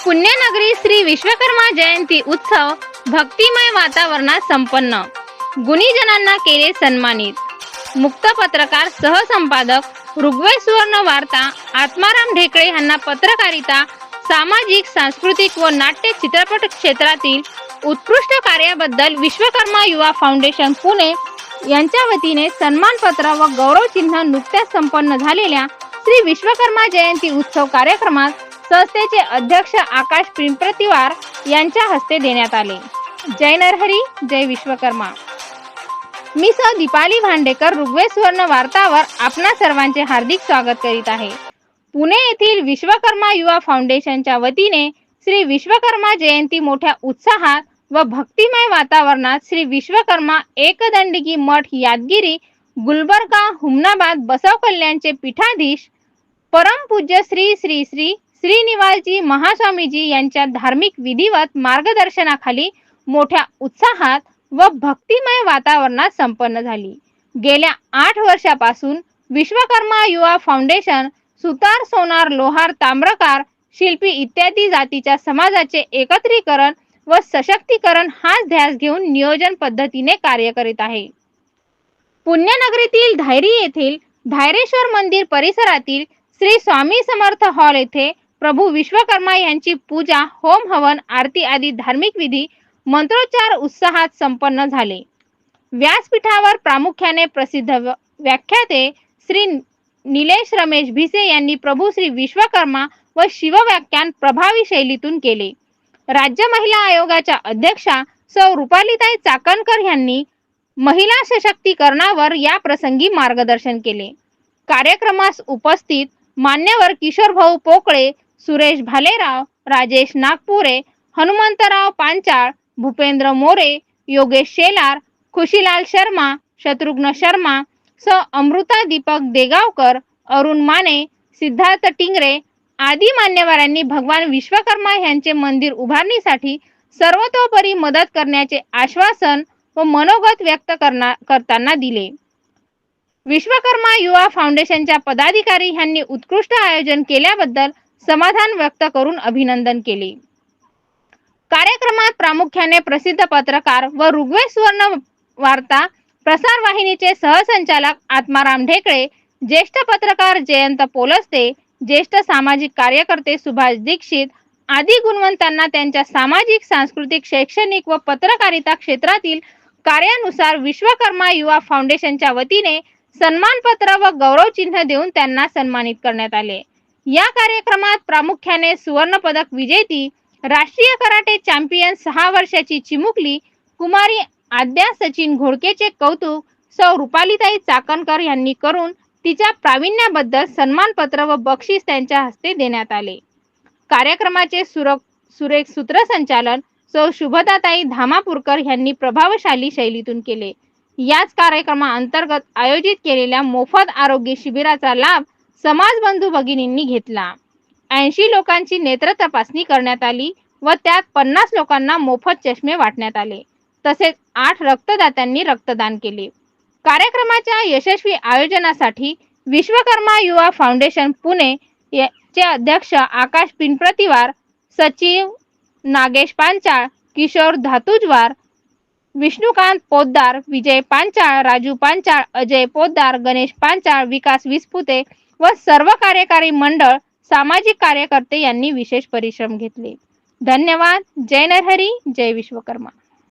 पुण्यनगरी श्री विश्वकर्मा जयंती उत्सव भक्तिमय वातावरणात संपन्न. गुणीजनांना केले सन्मानित. मुक्त पत्रकार सहसंपादक ऋग्वेद सुवर्ण वार्ता आत्माराम ढेकळे यांना पत्रकारिता, सामाजिक, सांस्कृतिक व नाट्य चित्रपट क्षेत्रातील उत्कृष्ट कार्याबद्दल विश्वकर्मा युवा फाउंडेशन पुणे यांच्या वतीने सन्मानपत्र व गौरवचिन्ह नुकत्याच संपन्न झालेल्या श्री विश्वकर्मा जयंती उत्सव कार्यक्रमात संस्थेचे अध्यक्ष आकाश पिंपरतिवार यांच्या हस्ते देण्यात आले. जय नरहरी, जय विश्वकर्मा. मी दीपाली भांडेकर ऋग्वेद सुवर्ण वार्तावर आपणा सर्वांचे हार्दिक स्वागत करीत आहे. पुणे येथील विश्वकर्मा युवा फाउंडेशनच्या वतीने श्री विश्वकर्मा जयंती मोठ्या उत्साहात व भक्तिमय वातावरणात श्री विश्वकर्मा एकदंडकी मठ यादगिरी गुलबर्गा हुमनाबाद बसव कल्याणचे पीठाधीश परमपूज्य श्री श्री श्री श्रीनिवासजी महास्वामीजी यांच्या धार्मिक विधिवत मार्गदर्शनाखाली मोठ्या उत्साहात व भक्तिमय वातावरणात संपन्न झाली. गेल्या 8 वर्षापासून विश्वकर्मा युवा फाउंडेशन सुतार, सोनार, लोहार, ताम्रकार, शिल्पी इत्यादी जातीच्या समाजाचे एकत्रीकरण व सशक्तीकरण हाच ध्यास घेऊन नियोजन पद्धतीने कार्य करीत आहे. पुण्यनगरीतील धायरी येथील धायरेश्वर मंदिर परिसरातील श्री स्वामी समर्थ हॉल येथे प्रभू विश्वकर्मा यांची पूजा, होम हवन, आरती आदी धार्मिक विधी मंत्रोच्चार उत्साहात संपन्न झाले. व्यासपीठावर प्रामुख्याने प्रसिद्ध व्याख्याते श्री निलेश रमेश भिसे यांनी प्रभू श्री विश्वकर्मा व शिवव्याख्यान प्रभावी शैलीतून केले. राज्य महिला आयोगाच्या अध्यक्षा सौ रुपालीताई चाकणकर यांनी महिला सशक्तीकरणावर या प्रसंगी मार्गदर्शन केले. कार्यक्रमास उपस्थित मान्यवर किशोर भाऊ पोकळे, सुरेश भालेराव, राजेश नागपुरे, हनुमंतराव पांचाळ, भूपेंद्र मोरे, योगेश शेलार, खुशीलाल शर्मा, शत्रुघ्न शर्मा, अमृता दीपक देगावकर, अरुण माने, सिद्धार्थ टिंगरे आदी मान्यवरांनी भगवान विश्वकर्मा यांचे मंदिर उभारणीसाठी सर्वतोपरी मदत करण्याचे आश्वासन व मनोगत व्यक्त करताना दिले. विश्वकर्मा युवा फाउंडेशनच्या पदाधिकारी यांनी उत्कृष्ट आयोजन केल्याबद्दल समाधान व्यक्त करून अभिनंदन केले. कार्यक्रमात प्रामुख्याने प्रसिद्ध पत्रकार व ऋग्वेद सुवर्ण वार्ता प्रसार वाहिनीचे सहसंचालक आत्माराम ढेकळे, ज्येष्ठ पत्रकार जयंत पोलस्ते, ज्येष्ठ सामाजिक कार्यकर्ते सुभाष दीक्षित आदी गुणवंतांना त्यांच्या सामाजिक, सांस्कृतिक, शैक्षणिक व पत्रकारिता क्षेत्रातील कार्यानुसार विश्वकर्मा युवा फाउंडेशनच्या वतीने सन्मानपत्र व गौरवचिन्ह देऊन त्यांना सन्मानित करण्यात आले. या कार्यक्रमात प्रामुख्याने सुवर्ण पदक विजेती, राष्ट्रीय कराटे चॅम्पियन 6 वर्षाची चिमुकली कुमारी आद्या सचिन घोडकेचे कौतुक सौ रुपालीताई चाकणकर यांनी करून तिच्या प्रावीण्याबद्दल सन्मानपत्र व बक्षीस त्यांच्या हस्ते देण्यात आले. कार्यक्रमाचे सुरेख सूत्रसंचालन सौ शुभदाताई धामापूरकर यांनी प्रभावशाली शैलीतून केले. याच कार्यक्रमाअंतर्गत आयोजित केलेल्या मोफत आरोग्य शिबिराचा लाभ समाज बंधू भगिनींनी घेतला. 80 लोकांची नेत्र तपासणी करण्यात आली व त्यात 50 लोकांना मोफत चष्मे वाटण्यात आले. तसेच 8 रक्तदात्यांनी रक्तदान केले. कार्यक्रमाच्या यशस्वी आयोजनासाठी विश्वकर्मा युवा फाउंडेशन पुणे चे अध्यक्ष आकाश पिंपरतिवार, सचिव नागेश पांचाळ, किशोर धातुजवार, विष्णुकांत पोद्दार, विजय पांचाळ, राजू पांचाळ, अजय पोद्दार, गणेश पांचाळ, विकास विस्पुते व सर्व कार्यकारी मंडळ, सामाजिक कार्यकर्ते यांनी विशेष परिश्रम घेतले. धन्यवाद. जय नरहरी, जय विश्वकर्मा.